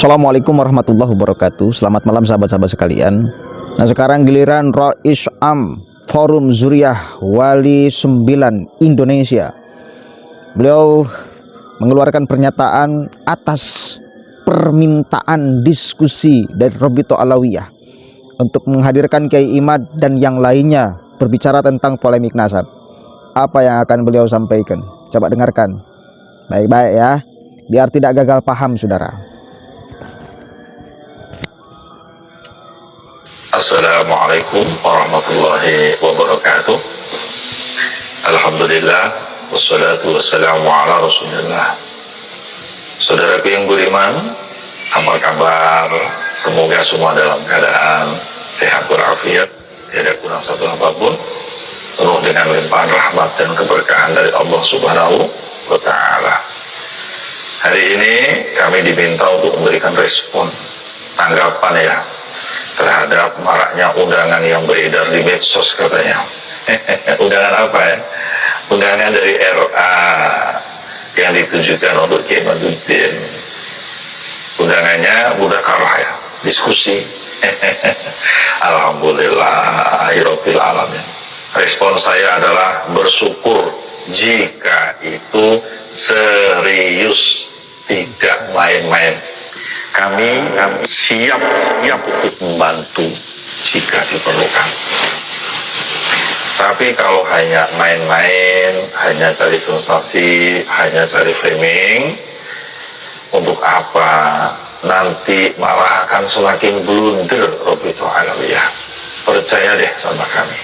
Assalamualaikum warahmatullahi wabarakatuh. Selamat malam sahabat-sahabat sekalian. Nah, sekarang giliran Rais Am Forum Zuriyah Wali 9 Indonesia. Beliau mengeluarkan pernyataan atas permintaan diskusi dari Robito Alawiyah untuk menghadirkan Kiai Imad dan yang lainnya berbicara tentang polemik nasab. Apa yang akan beliau sampaikan? Coba dengarkan baik-baik ya, biar tidak gagal paham saudara. Assalamualaikum warahmatullahi wabarakatuh. Alhamdulillah, wassalatu wassalamu ala rasulillah. Saudaraku yang budiman, apa kabar? Semoga semua dalam keadaan sehat walafiat, tidak kurang satu apapun, penuh dengan limpahan rahmat dan keberkahan dari Allah Subhanahu wa Ta'ala. Hari ini kami diminta untuk memberikan respon, tanggapan ya, terhadap maraknya undangan yang beredar di medsos katanya. Undangan apa ya? Undangan dari RA yang ditujukan untuk Kiai Imaduddin. Undangannya mudakarah ya, diskusi. Alhamdulillahirabbil alamin. Respon saya adalah bersyukur jika itu serius, tidak main-main. Kami siap untuk membantu jika diperlukan. Tapi kalau hanya main-main, hanya cari sensasi, hanya cari framing, untuk apa? Nanti malah akan semakin blunder Robito Alawiyah. Percaya deh sama kami.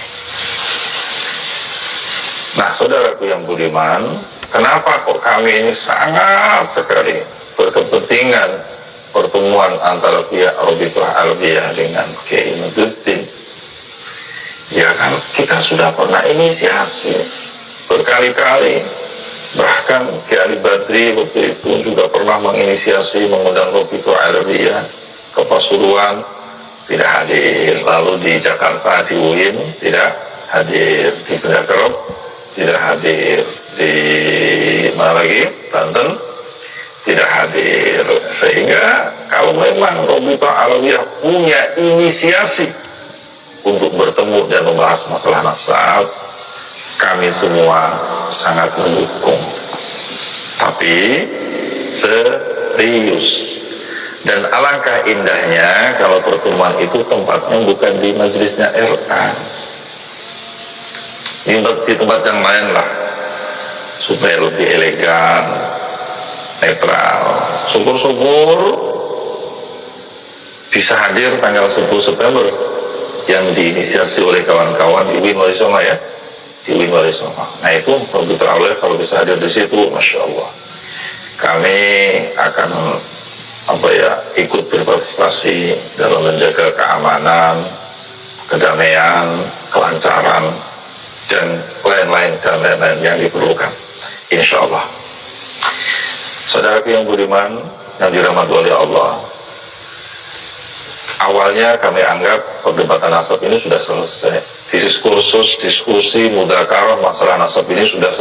Nah, saudaraku yang budiman, kenapa kok kami ini sangat sekali berkepentingan pertemuan antara pihak Robito Alawiyah dengan Kiai Imaduddin? Ya kan, kita sudah pernah inisiasi berkali-kali. Bahkan Kiai Ali Badri waktu itu juga pernah menginisiasi mengundang Robito Alawiyah ke Pasuruan, tidak hadir. Lalu di Jakarta, di UIN, tidak hadir. Di Bedakerop, tidak hadir. Di mana lagi? Banten, tidak hadir. Sehingga kalau memang Robito Alawiyah punya inisiasi untuk bertemu dan membahas masalah nasab, kami semua sangat mendukung. Tapi serius. Dan alangkah indahnya kalau pertemuan itu tempatnya bukan di majelisnya RA, di tempat yang lain lah, supaya lebih elegan, netral. Syukur-syukur bisa hadir tanggal 10 September yang diinisiasi oleh kawan-kawan di UIN Wali Songo ya, di UIN Wali Songo. Nah itu Robito Alawiyah kalau bisa hadir di situ, masya Allah, kami akan ikut berpartisipasi dalam menjaga keamanan, kedamaian, kelancaran, dan lain-lain yang diperlukan, insya Allah. Saudaraku yang budiman yang dirahmati oleh Allah, awalnya kami anggap perdebatan nasab ini sudah selesai. Diskursus, diskusi, mudakarah masalah nasab ini sudah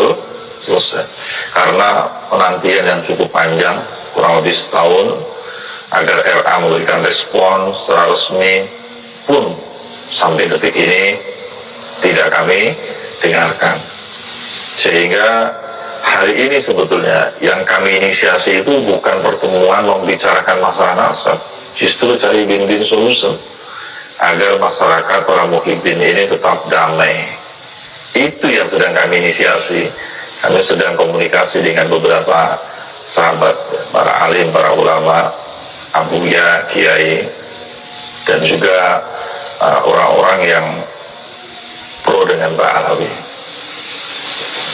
selesai. Karena penantian yang cukup panjang, kurang lebih setahun, agar RA memberikan respon secara resmi pun sampai detik ini tidak kami dengarkan. Sehingga hari ini sebetulnya yang kami inisiasi itu bukan pertemuan membicarakan masalah nasab, justru cari win-win solution agar masyarakat para muhibbin ini tetap damai. Itu yang sedang kami inisiasi. Kami sedang komunikasi dengan beberapa sahabat, para alim, para ulama, abuya, kiai, dan juga orang-orang yang pro dengan Pak Alawi.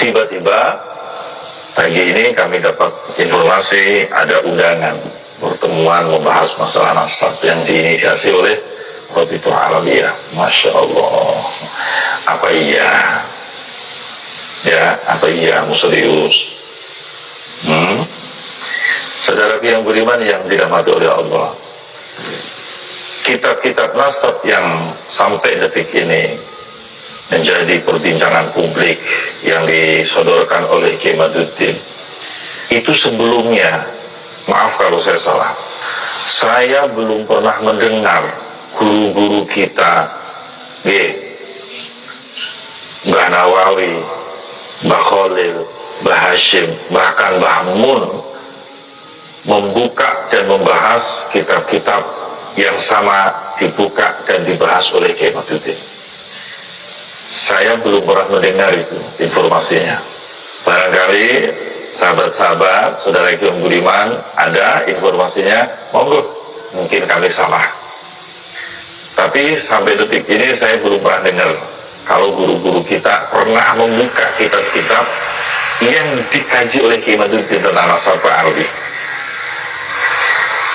Tiba-tiba pagi ini kami dapat informasi ada undangan pertemuan membahas masalah nasab yang diinisiasi oleh Robito Alawiyah. Masya Allah, apa iya? Ya, apa iya? Serius? Saudaraku yang beriman yang dirahmati oleh Allah, kitab-kitab nasab yang sampai detik ini menjadi perbincangan publik yang disodorkan oleh Kiai Imaduddin, itu sebelumnya, maaf kalau saya salah, Saya belum pernah mendengar guru-guru kita, Mbah Nawawi, Mbah Khalil, Mbah Hashim, bahkan Mbah Mun membuka dan membahas kitab-kitab yang sama dibuka dan dibahas oleh Kiai Maduddin. Saya belum pernah mendengar itu informasinya. Barangkali sahabat-sahabat, saudara Kiai Budiman ada informasinya, monggo, mungkin kami salah. Tapi sampai detik ini saya belum pernah dengar kalau guru-guru kita pernah membuka kitab-kitab yang dikaji oleh Kiai Maduddin tentang nasab Arabi.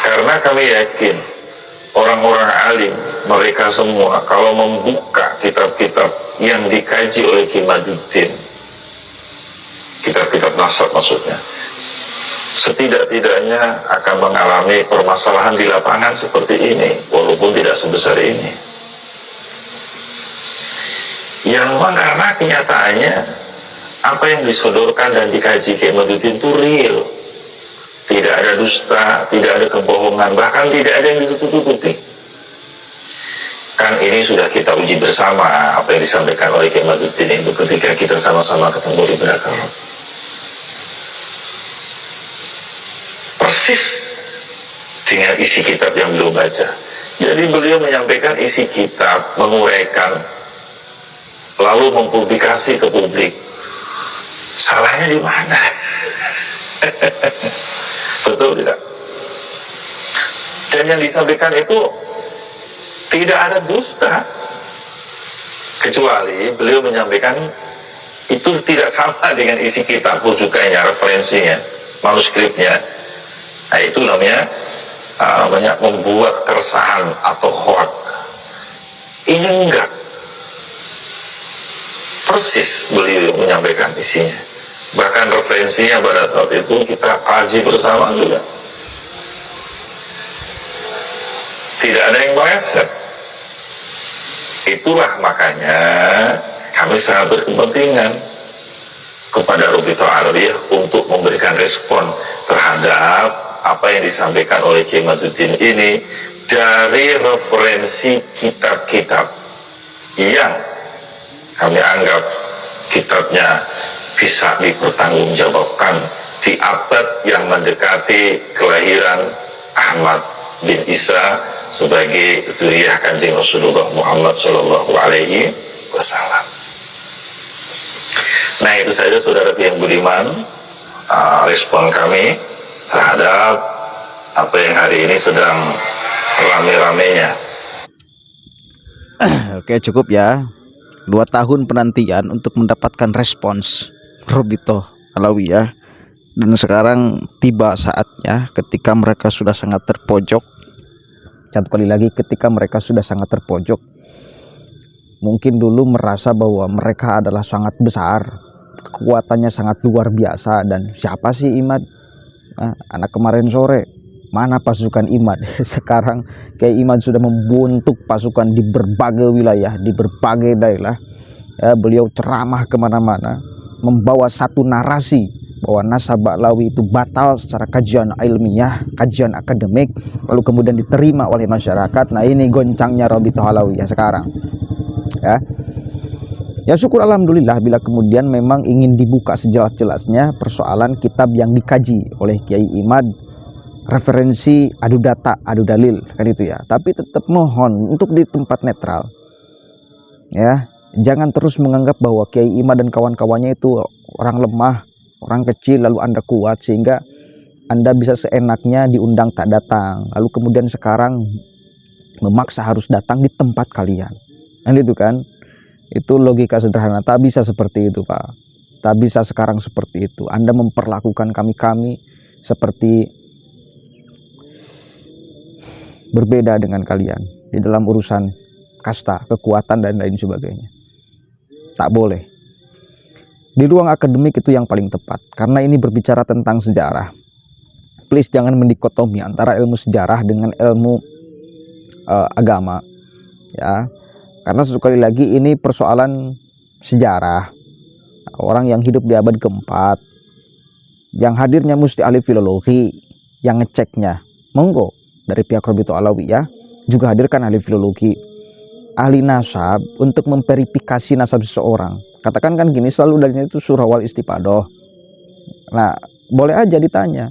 Karena kami yakin orang-orang alim, mereka semua kalau membuka kitab-kitab yang dikaji oleh Kiai Maduddin, kitab-kitab nasab maksudnya, setidak-tidaknya akan mengalami permasalahan di lapangan seperti ini, walaupun tidak sebesar ini. Yang karena kenyataannya apa yang disodorkan dan dikaji Kiai Maduddin itu real. Tidak ada dusta, tidak ada kebohongan, bahkan tidak ada yang ditutup-tutupi. Kan ini sudah kita uji bersama apa yang disampaikan oleh Kiai Maduddin itu ketika kita sama-sama ketemu di belakang. Persis dengan isi kitab yang beliau baca. Jadi beliau menyampaikan isi kitab, menguraikan, lalu mempublikasi ke publik. Salahnya di mana? Betul tidak? Dan yang disampaikan itu tidak ada dusta, kecuali beliau menyampaikan itu tidak sama dengan isi kitab rujukannya, referensinya, manuskripnya. Nah itu namanya membuat keresahan atau hoak. Ini enggak, persis beliau menyampaikan isinya. Bahkan referensinya pada saat itu kita kaji bersama juga. Tidak ada yang meleset. Itulah makanya kami sangat berkepentingan kepada Rabithah Alawiyah untuk memberikan respon terhadap apa yang disampaikan oleh Kiai Maduddin ini dari referensi kitab-kitab yang kami anggap kitabnya bisa dipertanggungjawabkan di abad yang mendekati kelahiran Ahmad bin Isa sebagai dzurriyyah Kanjeng Rasulullah Muhammad Shallallahu Alaihi Wasallam. Nah itu saja saudara yang budiman, respon kami terhadap apa yang hari ini sedang rame-ramenya. Oke, cukup ya. 2 tahun penantian untuk mendapatkan respons Rabithah Alawiyah, dan sekarang tiba saatnya ketika mereka sudah sangat terpojok. Satu kali lagi, ketika mereka sudah sangat terpojok, mungkin dulu merasa bahwa mereka adalah sangat besar, kekuatannya sangat luar biasa, dan siapa sih Imad? Anak kemarin sore, mana pasukan Imad? Sekarang kayak Imad sudah membentuk pasukan di berbagai wilayah, di berbagai daerah. Ya, beliau ceramah kemana-mana, membawa satu narasi bahwa nasab Ba'lawi itu batal secara kajian ilmiah, kajian akademik, lalu kemudian diterima oleh masyarakat. Nah ini goncangnya Rabithah Alawiyah sekarang. Ya syukur alhamdulillah bila kemudian memang ingin dibuka sejelas-jelasnya persoalan kitab yang dikaji oleh Kiai Imad, referensi, adu data, adu dalil, kan itu ya. Tapi tetap mohon untuk di tempat netral. Ya, jangan terus menganggap bahwa Kiai Imad dan kawan-kawannya itu orang lemah, orang kecil, lalu Anda kuat sehingga Anda bisa seenaknya diundang tak datang, lalu kemudian sekarang memaksa harus datang di tempat kalian. Nah itu kan, itu logika sederhana. Tak bisa seperti itu Pak, tak bisa sekarang seperti itu. Anda memperlakukan kami seperti berbeda dengan kalian di dalam urusan kasta, kekuatan, dan lain sebagainya. Tak boleh. Di ruang akademik itu yang paling tepat, karena ini berbicara tentang sejarah. Please jangan mendikotomi antara ilmu sejarah dengan ilmu agama, ya. Karena sekali lagi ini persoalan sejarah. Orang yang hidup di abad ke-4, yang hadirnya mesti ahli filologi, yang ngeceknya, monggo. dari pihak Rabitul Alawiyah juga hadirkan ahli filologi, ahli nasab untuk memverifikasi nasab seseorang. Katakan kan gini, selalu dalilnya itu surah wal istipadoh. Nah, boleh aja ditanya,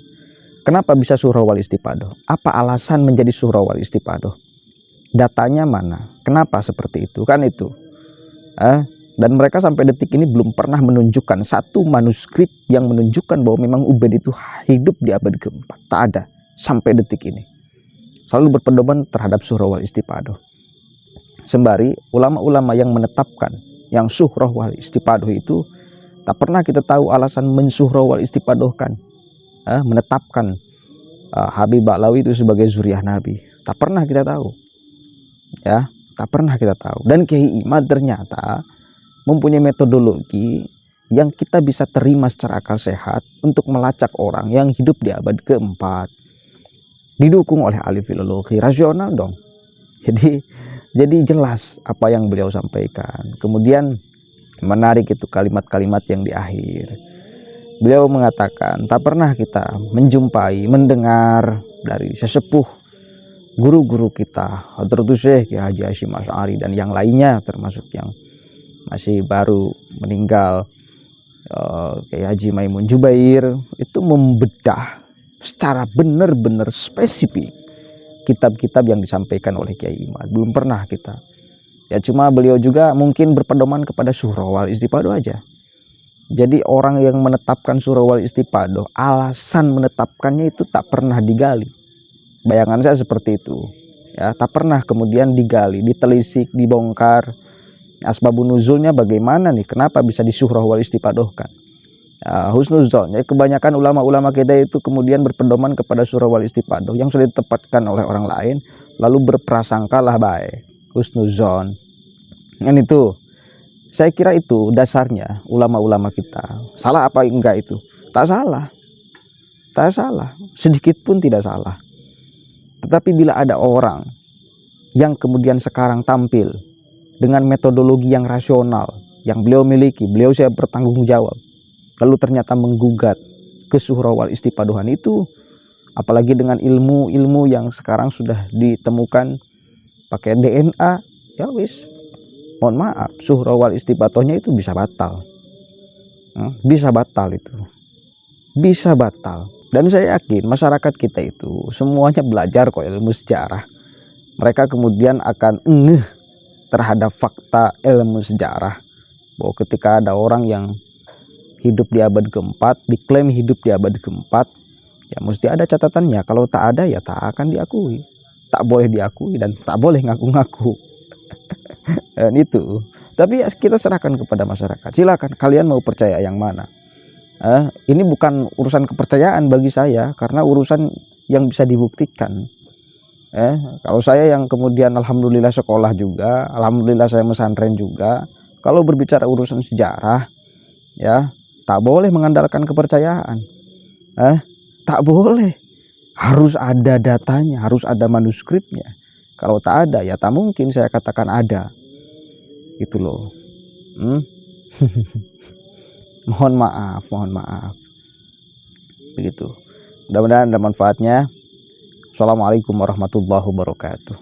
kenapa bisa surah wal istipadoh? Apa alasan menjadi surah wal istipadoh? Datanya mana? Kenapa seperti itu? Kan itu. Dan mereka sampai detik ini belum pernah menunjukkan satu manuskrip yang menunjukkan bahwa memang Ubaid itu hidup di abad keempat. Tak ada sampai detik ini. Selalu berpedoman terhadap surah wal istipadoh. Sembari ulama-ulama yang menetapkan yang surah wal istipadoh itu, tak pernah kita tahu alasan mensurah wal istipadohkan, menetapkan Habib Ba'lawi itu sebagai zuriyah Nabi. Tak pernah kita tahu, ya, tak pernah kita tahu. Dan Kiai Imad ternyata mempunyai metodologi yang kita bisa terima secara akal sehat untuk melacak orang yang hidup di abad keempat, didukung oleh ahli filologi rasional dong. Jadi jelas apa yang beliau sampaikan. Kemudian menarik itu kalimat-kalimat yang di akhir. Beliau mengatakan, tak pernah kita menjumpai, mendengar dari sesepuh guru-guru kita, Hadratus Syekh Kiai Haji Hasyim Asy'ari dan yang lainnya, termasuk yang masih baru meninggal, Kiai Haji Maimun Jubair, itu membedah secara benar-benar spesifik kitab-kitab yang disampaikan oleh Kiai Imad. Belum pernah kita. Ya cuma beliau juga mungkin berpedoman kepada surah wal istipadoh aja. Jadi orang yang menetapkan surah wal istipadoh, alasan menetapkannya itu tak pernah digali. Bayangan saya seperti itu. Ya, tak pernah kemudian digali, ditelisik, dibongkar. Asbabun nuzulnya bagaimana nih? Kenapa bisa di surah wal istipadohkan? Husnuzonnya kebanyakan ulama-ulama kita itu kemudian berpedoman kepada surah wal istipadoh yang sudah ditempatkan oleh orang lain, lalu berprasangkalah baik, husnuzon. Dan itu saya kira itu dasarnya ulama-ulama kita. Salah apa enggak itu? Tak salah, tak salah, sedikit pun tidak salah. Tetapi bila ada orang yang kemudian sekarang tampil dengan metodologi yang rasional yang beliau miliki, beliau siap bertanggung jawab, lalu ternyata menggugat ke surah wal istipadohan itu, apalagi dengan ilmu-ilmu yang sekarang sudah ditemukan pakai DNA, ya wis, mohon maaf, surah wal istipadohnya itu bisa batal. Bisa batal itu. Bisa batal. Dan saya yakin masyarakat kita itu semuanya belajar kok ilmu sejarah. Mereka kemudian akan ngeh terhadap fakta ilmu sejarah, bahwa ketika ada orang yang hidup di abad keempat, diklaim hidup di abad keempat, ya mesti ada catatannya. Kalau tak ada ya tak akan diakui, tak boleh diakui dan tak boleh ngaku-ngaku. Dan itu. Tapi ya kita serahkan kepada masyarakat. Silakan kalian mau percaya yang mana. Ini bukan urusan kepercayaan bagi saya, karena urusan yang bisa dibuktikan. Kalau saya yang kemudian alhamdulillah sekolah juga, alhamdulillah saya pesantren juga. Kalau berbicara urusan sejarah, ya tak boleh mengandalkan kepercayaan. Tak boleh. Harus ada datanya, harus ada manuskripnya. Kalau tak ada, ya tak mungkin saya katakan ada. Gitu loh. Mohon maaf. Begitu. Mudah-mudahan ada manfaatnya. Assalamualaikum warahmatullahi wabarakatuh.